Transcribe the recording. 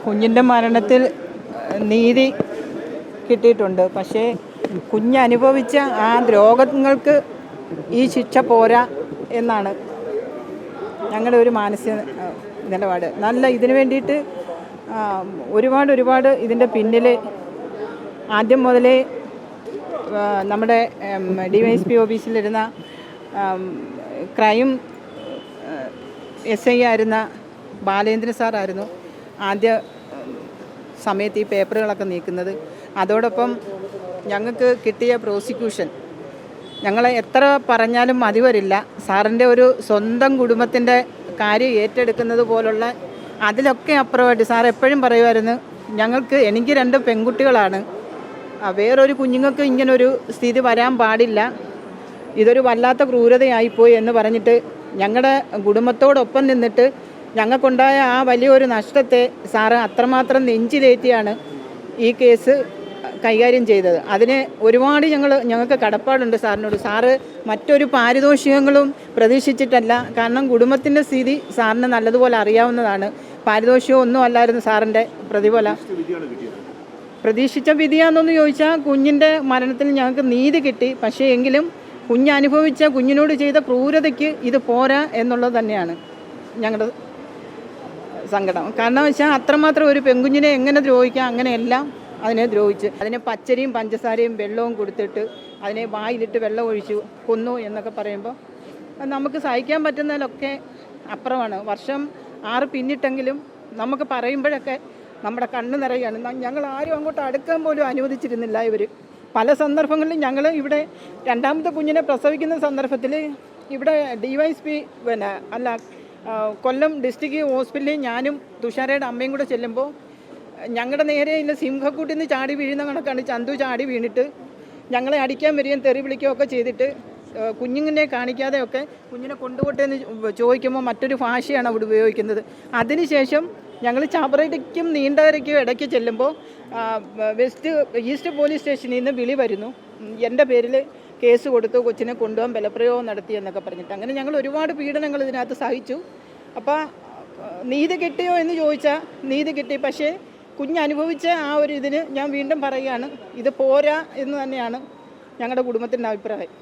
കുഞ്ഞിൻ്റെ മരണത്തിൽ നീതി കിട്ടിയിട്ടുണ്ട്. പക്ഷേ കുഞ്ഞനുഭവിച്ച ആ ദ്രോഹങ്ങൾക്ക് ഈ ശിക്ഷ പോരാ എന്നാണ് ഞങ്ങളുടെ ഒരു മാനസിക നിലപാട്. നല്ല ഇതിനു വേണ്ടിയിട്ട് ഒരുപാട് ഇതിൻ്റെ പിന്നിൽ ആദ്യം മുതലേ നമ്മുടെ DYSP ഓഫീസിലിരുന്ന ക്രൈം SI ആയിരുന്ന ബാലേന്ദ്രൻ സാറായിരുന്നു ആദ്യ സമയത്ത് ഈ പേപ്പറുകളൊക്കെ നീക്കുന്നത്. അതോടൊപ്പം ഞങ്ങൾക്ക് കിട്ടിയ പ്രോസിക്യൂഷൻ ഞങ്ങളെ എത്ര പറഞ്ഞാലും മതി വരില്ല. സാറിൻ്റെ ഒരു സ്വന്തം കുടുംബത്തിൻ്റെ കാര്യം ഏറ്റെടുക്കുന്നത് പോലുള്ള അതിലൊക്കെ അപ്പുറമായിട്ട് സാർ എപ്പോഴും പറയുമായിരുന്നു, എനിക്ക് 2 പെൺകുട്ടികളാണ്, വേറൊരു കുഞ്ഞുങ്ങൾക്ക് ഇങ്ങനൊരു സ്ഥിതി വരാൻ പാടില്ല, ഇതൊരു വല്ലാത്ത ക്രൂരതയായിപ്പോയി എന്ന് പറഞ്ഞിട്ട് ഞങ്ങളുടെ കുടുംബത്തോടൊപ്പം നിന്നിട്ട് ഞങ്ങൾക്കുണ്ടായ ആ വലിയൊരു നഷ്ടത്തെ സാറ് അത്രമാത്രം നെഞ്ചിലേറ്റിയാണ് ഈ കേസ് കൈകാര്യം ചെയ്തത്. അതിന് ഒരുപാട് ഞങ്ങൾക്ക് കടപ്പാടുണ്ട് സാറിനോട്. സാറ് മറ്റൊരു പാരിതോഷികങ്ങളും പ്രതീക്ഷിച്ചിട്ടല്ല. കാരണം കുടുംബത്തിൻ്റെ സ്ഥിതി സാറിന് നല്ലതുപോലെ അറിയാവുന്നതാണ്. പാരിതോഷികം ഒന്നും അല്ലായിരുന്നു സാറിൻ്റെ പ്രതിഫലം. പ്രതീക്ഷിച്ച വിധിയാണെന്ന് ചോദിച്ചാൽ കുഞ്ഞിൻ്റെ മരണത്തിൽ ഞങ്ങൾക്ക് നീതി കിട്ടി. പക്ഷേ എങ്കിലും കുഞ്ഞനുഭവിച്ച കുഞ്ഞിനോട് ചെയ്ത ക്രൂരതയ്ക്ക് ഇത് പോരാ എന്നുള്ളത് തന്നെയാണ് ഞങ്ങളുടെ സങ്കടം. കാരണം വെച്ചാൽ അത്രമാത്രം ഒരു പെൺകുഞ്ഞിനെ എങ്ങനെ ദ്രോഹിക്കാം, അങ്ങനെയെല്ലാം അതിനെ ദ്രോഹിച്ച് അതിനെ പച്ചരിയും പഞ്ചസാരയും വെള്ളവും കൊടുത്തിട്ട് അതിനെ വായിലിട്ട് വെള്ളം ഒഴിച്ചു കൊന്നു എന്നൊക്കെ പറയുമ്പോൾ നമുക്ക് സഹിക്കാൻ പറ്റുന്നതിലൊക്കെ അപ്പുറമാണ്. വർഷം 6 പിന്നിട്ടെങ്കിലും നമുക്ക് പറയുമ്പോഴൊക്കെ നമ്മുടെ കണ്ണ് നിറയാണ്. ഞങ്ങൾ ആരും അങ്ങോട്ട് അടുക്കാൻ പോലും അനുവദിച്ചിരുന്നില്ല ഇവർ. പല സന്ദർഭങ്ങളിലും ഞങ്ങൾ ഇവിടെ 2ാമത്തെ കുഞ്ഞിനെ പ്രസവിക്കുന്ന സന്ദർഭത്തിൽ ഇവിടെ DYSP കൊല്ലം ഡിസ്ട്രിക്ട് ഹോസ്പിറ്റലിൽ ഞാനും തുഷാരയുടെ അമ്മയും കൂടെ ചെല്ലുമ്പോൾ ഞങ്ങളുടെ നേരെ ഇല്ല സിംഹക്കൂട്ടിൽ നിന്ന് ചാടി വീഴുന്ന കണക്കാണ് ചന്തു ചാടി വീണിട്ട് ഞങ്ങളെ അടിക്കാൻ വരികയും തെറി വിളിക്കുകയൊക്കെ ചെയ്തിട്ട് കുഞ്ഞിനെ കാണിക്കാതെയൊക്കെ കുഞ്ഞിനെ കൊണ്ടുപോട്ടെ എന്ന് ചോദിക്കുമ്പോൾ മറ്റൊരു ഭാഷയാണ് അവിടെ ഉപയോഗിക്കുന്നത്. അതിനുശേഷം ഞങ്ങൾ ചാപ്പറയ്ക്കും നീണ്ടകരയ്ക്കും ഇടയ്ക്ക് ചെല്ലുമ്പോൾ ഈസ്റ്റ് പോലീസ് സ്റ്റേഷനിൽ നിന്ന് വിളി വരുന്നു, എൻ്റെ പേരിൽ കേസ് കൊടുത്തു, കൊച്ചിനെ കൊണ്ടുപോകാൻ ബലപ്രയോഗം നടത്തി എന്നൊക്കെ പറഞ്ഞിട്ട്. അങ്ങനെ ഞങ്ങൾ ഒരുപാട് പീഡനങ്ങൾ ഇതിനകത്ത് സഹിച്ചു. അപ്പോൾ നീതി കിട്ടിയോ എന്ന് ചോദിച്ചാൽ നീതി കിട്ടി. പക്ഷേ കുഞ്ഞനുഭവിച്ച ആ ഒരു ഇതിന് ഞാൻ വീണ്ടും പറയുകയാണ്, ഇത് പോരാ എന്ന് തന്നെയാണ് ഞങ്ങളുടെ കുടുംബത്തിൻ്റെ അഭിപ്രായം.